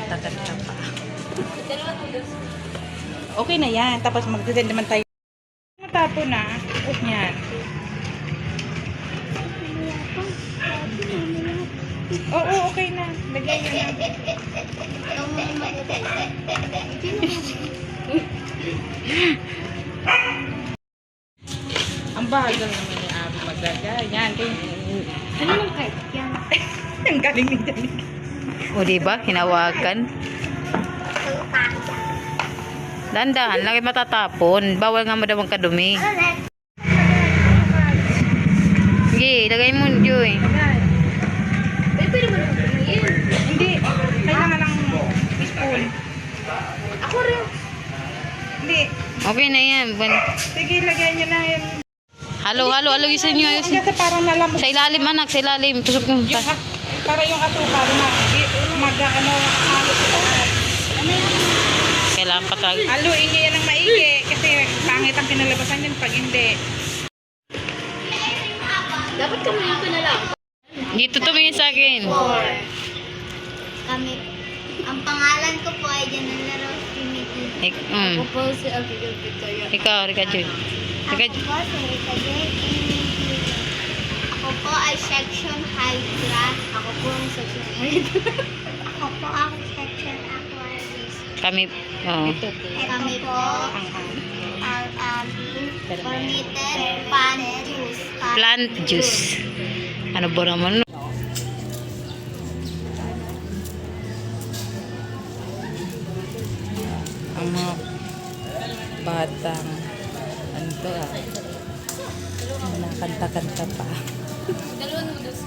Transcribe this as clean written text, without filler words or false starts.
Kanta-kanta pa. Okay na yan. Tapos mag-send naman tayo. Matapon na. Huwag yan. Oo, okay na. Lagyan nyo na. Ang bagal naman ni Abby maglagay. Yan. Ano nang kahit yan? Ang galing ni Danig. O diba, hinawakan. Dandahan, lagi matatapon. Bawal nga mo daw ang kadumi. Sige, lagay mo, Joy. Pwede mo naman kumain. Hindi. Kailangan ng spoon. Ako rin. Hindi. Okay na yan. Sige, lagyan nyo na yan. Halo, isin nyo. Kasi parang nalamog. Sa ilalim, anak, sa ilalim. Tusok nyo. Para yung asukal na mag-ano, halos ito. Kailangan pa talaga. Haluin nyo yan ng maigi. Kasi pangit ang kinalabasan yun pag hindi. Dapat kamayin ko na lang. Dito tumingin sa akin. Kami, ang pangalan ko po ay Janela Rose Trinity. Ako po si Abigail Victoria. Ikaw, Rika Joy. Ako po si Rita J. Trinity. Ako po ay section Hydra. Ako po ang section head. Ako po ang section Aquarius. Kami, oh. Kami po ang permitted pan juice. Plant juice. Ano ba naman? Ang mga batang ano ba? Nakanta-kanta pa. Dalawang noodles.